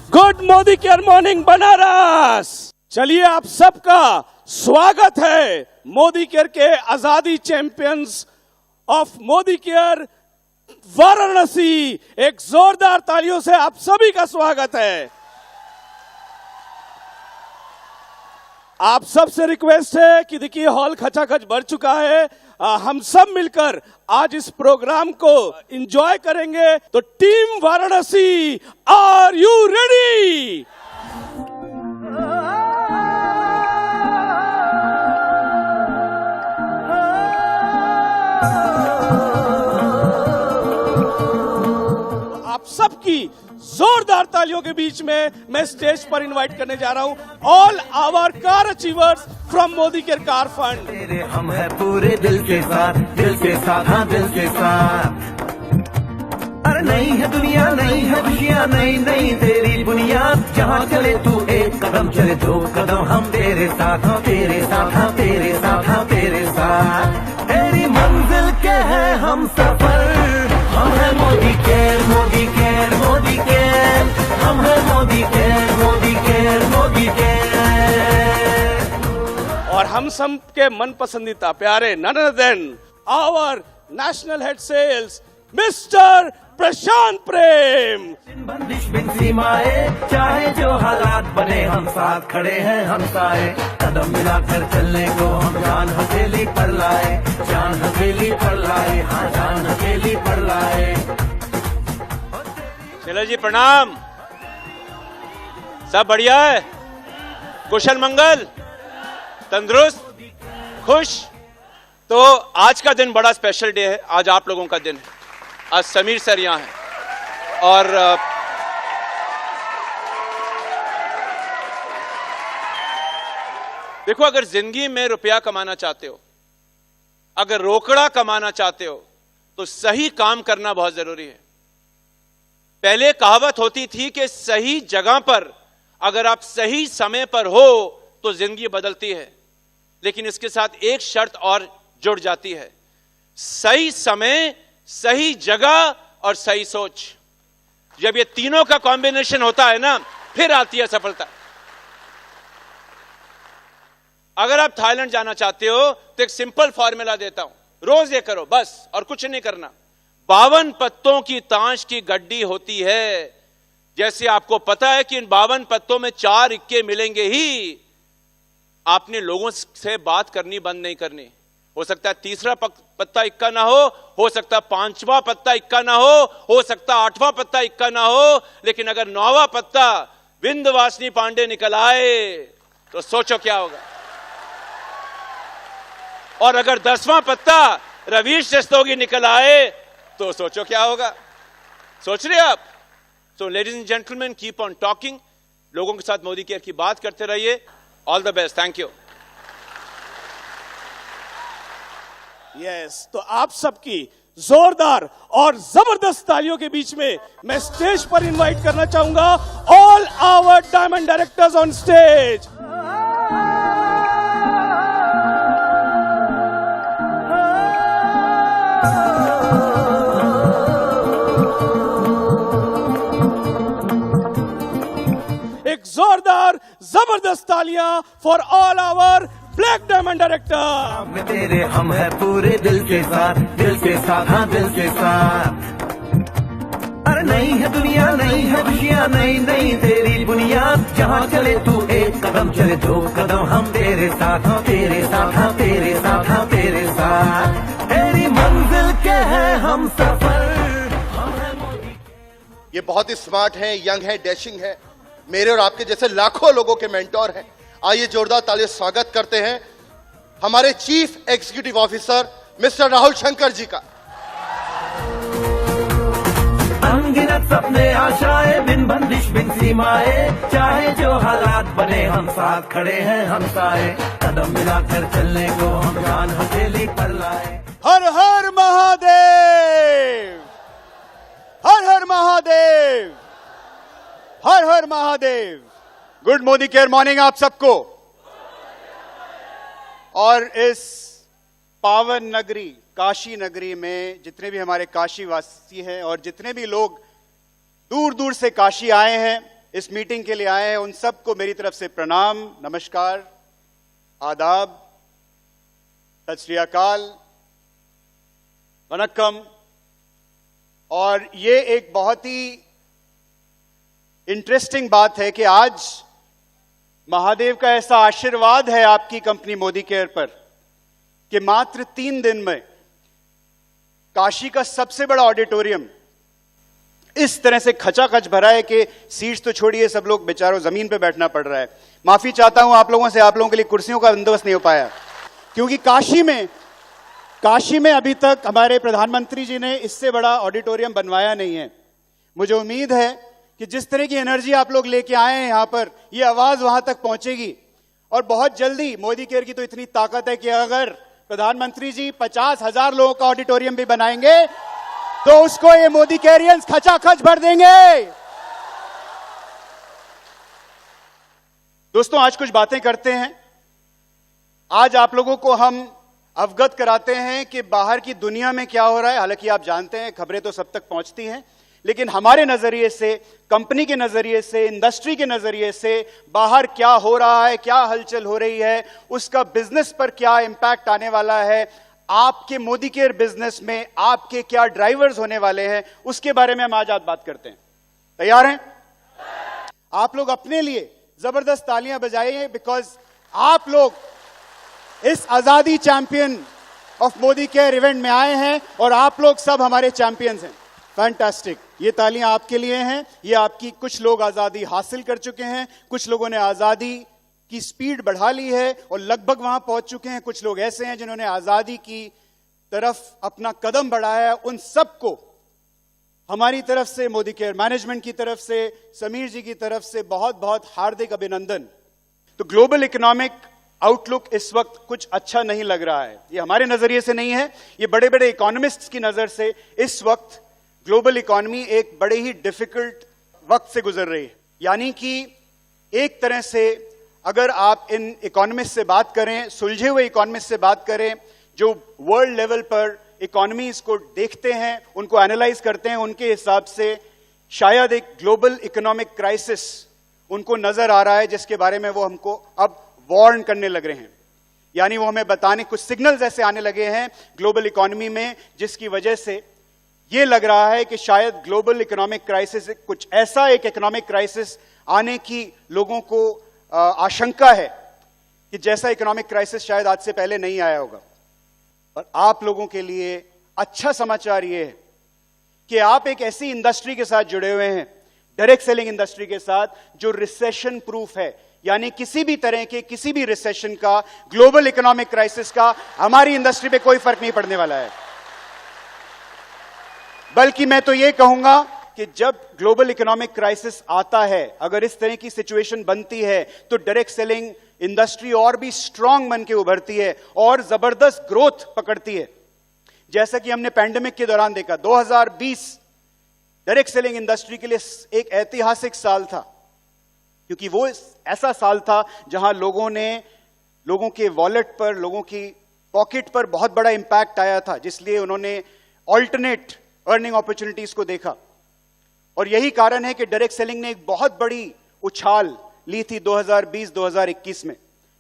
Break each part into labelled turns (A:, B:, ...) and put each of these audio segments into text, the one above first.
A: Good Modi care morning Banaras. चलिए आप सबका स्वागत है मोदी केयर के आजादी champions of Modi care Varanasi. एक जोरदार तालियों से आप सभी का स्वागत है। आप सबसे रिक्वेस्ट है कि देखिए हॉल खचाखच भर चुका है, हम सब मिलकर आज इस प्रोग्राम को एंजॉय करेंगे। तो team Varanasi, are you ready? आप सबकी जोरदार तालियों के बीच में मैं स्टेज पर इनवाइट करने जा रहा हूं all our car achievers from Modicare car fund.
B: हम है पूरे दिल के साथ, हाँ दिल के साथ। अरे नहीं है दुनिया, नहीं है खुशियाँ, नहीं नहीं तेरी बुनियाद। जहाँ चले तू एक कदम, चले दो कदम, हम तेरे साथ, हाँ तेरे साथ, हाँ तेरे साथ, हाँ तेरे साथ। तेरी मंजिल के हैं हम सफर, हम है Modi care, Modi care, Modi care. हम है Modi care, Modi care, Modi care.
A: और हम सब के मन पसंदीदा प्यारे none other than our national head sales mister Prashant Prem.
B: बिन बंदिश बिन सीमाएं, चाहे जो हालात बने, हम साथ खड़े हैं हम साए। कदम मिलाकर चलने को हम जान हथेली पर लाए, जान हथेली पर लाए, हाँ जान हथेली पर लाए।
C: चलो जी प्रणाम। सब बढ़िया है, कुशल मंगल, तंदुरुस्त, खुश। तो आज का दिन बड़ा स्पेशल डे है, आज आप लोगों का दिन है। आज समीर सर यहाँ हैं और देखो, अगर जिंदगी में रुपया कमाना चाहते हो, अगर रोकड़ा कमाना चाहते हो, तो सही काम करना बहुत जरूरी है। पहले कहावत होती थी कि सही जगह पर अगर आप सही समय पर हो तो जिंदगी बदलती है, लेकिन इसके साथ एक शर्त और जुड़ जाती है, सही समय, सही जगह और सही सोच। जब ये तीनों का कॉम्बिनेशन होता है ना, फिर आती है सफलता। अगर आप थाईलैंड जाना चाहते हो तो एक सिंपल फॉर्मूला देता हूं, रोज ये करो बस, और कुछ नहीं करना। 52 पत्तों की ताश की गड्डी होती है। जैसे आपको पता है कि इन 52 पत्तों में 4 इक्के मिलेंगे ही, आपने लोगों से बात करनी बंद नहीं करनी। हो सकता है तीसरा पत्ता इक्का ना हो सकता है 5वां पत्ता इक्का ना हो सकता है 8वां पत्ता इक्का ना हो, लेकिन अगर 9वां पत्ता विंध्यवासिनी पांडे निकल आए तो सोचो क्या होगा। और अगर 10वां पत्ता रवीश जस्तोगी निकल आए तो सोचो क्या होगा। सोच रहे आप? So ladies and gentleman, keep on talking. लोगों के साथ मोदी केयर की बात करते रहिए। All the best, thank you.
A: Yes, तो आप सबकी जोरदार और जबरदस्त तालियों के बीच में मैं स्टेज पर इनवाइट करना चाहूंगा all our diamond directors on stage. एक जोरदार जबरदस्त तालियां for all our black diamond director.
B: तेरे हम है पूरे दिल के साथ, हाँ दिल के साथ। अरे नहीं है दुनिया, नहीं है खुशियाँ, नहीं नहीं तेरी बुनियाद। जहाँ चले तू एक कदम, चले दो कदम, हम तेरे साथ, हाँ तेरे साथ, हाँ तेरे साथ, हाँ तेरे साथ। तेरी मंजिल के हैं हम सफर, हम है मोदी।
D: ये बहुत ही स्मार्ट है, यंग है, डैशिंग है, मेरे और आपके जैसे लाखों लोगों के मेंटोर हैं। आइए जोरदार तालियों से स्वागत करते हैं हमारे chief executive officer mister Rahul Shankar ji का।
B: अनगिनत सपने आशाएं, बिन बंदिश बिन सीमाएं, चाहे जो हालात बने, हम साथ खड़े हैं हम साए। कदम मिलाकर चलने को हम जान हथेली पर लाए।
A: Har Har Mahadev, Har Har Mahadev, Har Har Mahadev.
E: Good Modi care morning आप सबको। और इस पावन नगरी काशी नगरी में जितने भी हमारे काशी वासी हैं और जितने भी लोग दूर दूर से काशी आए हैं, इस मीटिंग के लिए आए हैं, उन सबको मेरी तरफ से प्रणाम, नमस्कार, आदाब, सत श्री अकाल, वनक्कम। और ये एक बहुत ही इंटरेस्टिंग बात है कि आज महादेव का ऐसा आशीर्वाद है आपकी कंपनी मोदी केयर पर कि मात्र 3 दिन में काशी का सबसे बड़ा ऑडिटोरियम इस तरह से खचाखच भरा है कि सीट्स तो छोड़िए, सब लोग बेचारों जमीन पे बैठना पड़ रहा है। माफी चाहता हूं आप लोगों से, आप लोगों के लिए कुर्सियों का बंदोबस्त नहीं हो पाया, क्योंकि काशी में अभी तक हमारे प्रधानमंत्री जी ने इससे बड़ा ऑडिटोरियम बनवाया नहीं है। मुझे उम्मीद है कि जिस तरह की एनर्जी आप लोग लेके आए हैं यहां पर, ये आवाज वहां तक पहुंचेगी और बहुत जल्दी मोदी केयर की तो इतनी ताकत है कि अगर प्रधानमंत्री जी 50,000 लोगों का ऑडिटोरियम भी बनाएंगे तो उसको ये मोदी केयरियंस खचाखच भर देंगे। दोस्तों, आज कुछ बातें करते हैं। आज आप लोगों को हम अवगत कराते हैं कि बाहर की दुनिया में क्या हो रहा है। हालांकि आप जानते हैं खबरें तो सब तक पहुंचती हैं, लेकिन हमारे नजरिए से, कंपनी के नजरिए से, इंडस्ट्री के नजरिए से बाहर क्या हो रहा है, क्या हलचल हो रही है, उसका बिजनेस पर क्या इंपैक्ट आने वाला है, आपके मोदी केयर बिजनेस में आपके क्या ड्राइवर्स होने वाले हैं, उसके बारे में हम आज बात करते हैं। तैयार हैं? आप लोग अपने लिए जबरदस्त तालियां बजाइए, बिकॉज आप लोग इस आजादी champion of Modi care event में आए हैं और आप लोग सब हमारे चैंपियंस हैं। फैंटास्टिक, ये तालियां आपके लिए हैं। ये आपकी, कुछ लोग आजादी हासिल कर चुके हैं, कुछ लोगों ने आजादी की स्पीड बढ़ा ली है और लगभग वहां पहुंच चुके हैं, कुछ लोग ऐसे हैं जिन्होंने आजादी की तरफ अपना कदम बढ़ाया। उन सबको हमारी तरफ से, मोदी केयर मैनेजमेंट की तरफ से, समीर जी की तरफ से बहुत बहुत हार्दिक अभिनंदन। तो ग्लोबल इकोनॉमिक आउटलुक इस वक्त कुछ अच्छा नहीं लग रहा है। ये हमारे नजरिए से नहीं है, ये बड़े बड़े इकोनॉमिस्ट्स की नजर से इस वक्त ग्लोबल इकोनॉमी एक बड़े ही डिफिकल्ट वक्त से गुजर रही है। यानी कि एक तरह से अगर आप इन इकोनॉमिस्ट से बात करें, सुलझे हुए इकोनॉमिस्ट से बात करें, जो वर्ल्ड लेवल पर इकोनॉमीज को देखते हैं, उनको एनालाइज करते हैं, उनके हिसाब से शायद एक ग्लोबल इकोनॉमिक क्राइसिस उनको नजर आ रहा है, जिसके बारे में वो हमको अब वार्न करने लग रहे हैं। यानी वो हमें बताने, कुछ सिग्नल्स ऐसे आने लगे हैं ग्लोबल इकोनॉमी में, जिसकी वजह से ये लग रहा है कि शायद ग्लोबल इकोनॉमिक क्राइसिस, कुछ ऐसा एक इकोनॉमिक क्राइसिस आने की लोगों को आशंका है कि जैसा इकोनॉमिक क्राइसिस शायद आज से पहले नहीं आया होगा। और आप लोगों के लिए अच्छा समाचार यह है कि आप एक ऐसी इंडस्ट्री के साथ जुड़े हुए हैं, डायरेक्ट सेलिंग इंडस्ट्री के साथ, जो रिसेशन प्रूफ है। यानी किसी भी तरह के, किसी भी रिसेशन का, ग्लोबल इकोनॉमिक क्राइसिस का हमारी इंडस्ट्री पे कोई फर्क नहीं पड़ने वाला है। बल्कि मैं तो यह कहूंगा कि जब ग्लोबल इकोनॉमिक क्राइसिस आता है, अगर इस तरह की सिचुएशन बनती है, तो डायरेक्ट सेलिंग इंडस्ट्री और भी स्ट्रांग बन के उभरती है और जबरदस्त ग्रोथ पकड़ती है। जैसा कि हमने पैंडेमिक के दौरान देखा, 2020 डायरेक्ट सेलिंग इंडस्ट्री के लिए एक ऐतिहासिक साल था, क्योंकि वो ऐसा साल था जहां लोगों के वॉलेट पर, लोगों की पॉकेट पर बहुत बड़ा इंपैक्ट आया था, जिसलिए उन्होंने ऑल्टरनेट अर्निंग अपॉर्चुनिटीज को देखा। और यही कारण है कि डायरेक्ट सेलिंग ने एक बहुत बड़ी उछाल ली थी 2020-2021 में,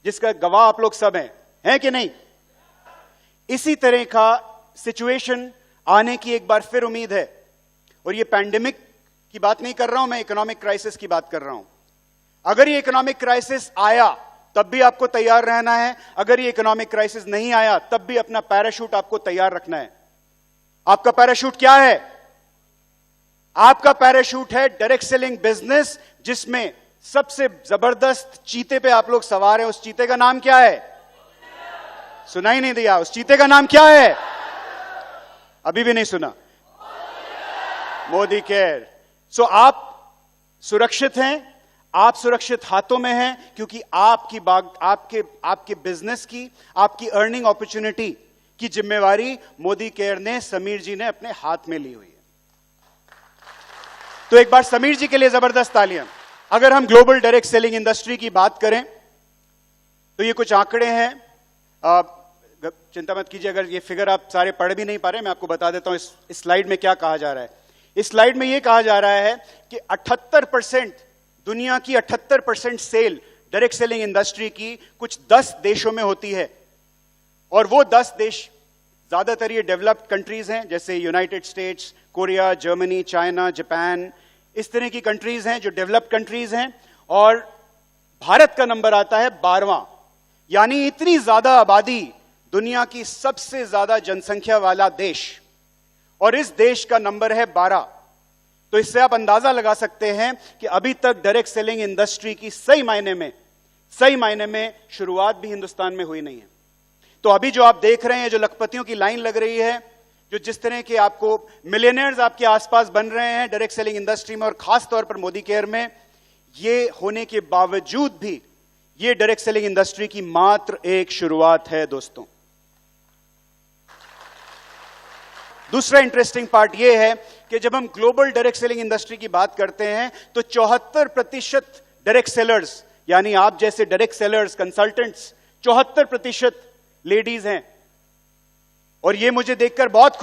E: जिसका गवाह आप लोग सब हैं कि नहीं? इसी तरह का सिचुएशन आने की एक बार फिर उम्मीद है। और ये पैंडेमिक की बात नहीं कर रहा हूं मैं, इकोनॉमिक क्राइसिस की बात कर रहा हूं। अगर ये इकोनॉमिक क्राइसिस आया तब भी आपको तैयार रहना है, अगर ये इकोनॉमिक क्राइसिस नहीं आया तब भी अपना पैराशूट आपको तैयार रखना है। आपका पैराशूट क्या है? आपका पैराशूट है डायरेक्ट सेलिंग बिजनेस, जिसमें सबसे जबरदस्त चीते पे आप लोग सवार हैं। उस चीते का नाम क्या है? सुनाई नहीं दिया। उस चीते का नाम क्या है? अभी भी नहीं सुना। मोदी केयर। सो आप सुरक्षित हैं, आप सुरक्षित हाथों में हैं, क्योंकि आपके बिजनेस की, आपकी अर्निंग अपॉर्चुनिटी की जिम्मेवारी मोदी केयर ने, समीर जी ने अपने हाथ में ली हुई है। तो एक बार समीर जी के लिए जबरदस्त तालियां। अगर हम ग्लोबल डायरेक्ट सेलिंग इंडस्ट्री की बात करें तो ये कुछ आंकड़े हैं, चिंता मत कीजिए अगर ये फिगर आप सारे पढ़ भी नहीं पा रहे, मैं आपको बता देता हूं इस स्लाइड में क्या कहा जा रहा है। इस स्लाइड में यह कहा जा रहा है कि 78% दुनिया की 78% सेल डायरेक्ट सेलिंग इंडस्ट्री की कुछ 10 देशों में होती है, और वो 10 देश ज्यादातर ये डेवलप्ड कंट्रीज हैं, जैसे United states, Korea, Germany, China, Japan, इस तरह की कंट्रीज हैं जो डेवलप्ड कंट्रीज हैं। और भारत का नंबर आता है 12वां, यानी इतनी ज्यादा आबादी, दुनिया की सबसे ज्यादा जनसंख्या वाला देश, और इस देश का नंबर है 12। तो इससे आप अंदाजा लगा सकते हैं कि अभी तक डायरेक्ट सेलिंग इंडस्ट्री की सही मायने में शुरुआत भी हिंदुस्तान में हुई नहीं है। तो अभी जो आप देख रहे हैं, जो लखपतियों की लाइन लग रही है, जो जिस तरह के आपको मिलियनेयर्स आपके आसपास बन रहे हैं डायरेक्ट सेलिंग इंडस्ट्री में, और खास तौर पर मोदी केयर में, ये होने के बावजूद भी ये डायरेक्ट सेलिंग इंडस्ट्री की मात्र एक शुरुआत है दोस्तों। दूसरा इंटरेस्टिंग पार्ट यह है कि जब हम ग्लोबल डायरेक्ट सेलिंग इंडस्ट्री की बात करते हैं तो 74% डायरेक्ट सेलर्स, यानी आप जैसे डायरेक्ट सेलर्स, कंसल्टेंट्स, 74% लेडीज हैं। और ये मुझे देखकर बहुत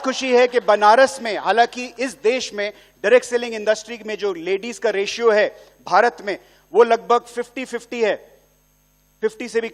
E: खुशी है कि बनारस में, हालांकि इस देश में डायरेक्ट सेलिंग इंडस्ट्री में जो लेडीज का रेशियो है भारत में, वो लगभग 50-50 है, 50 से भी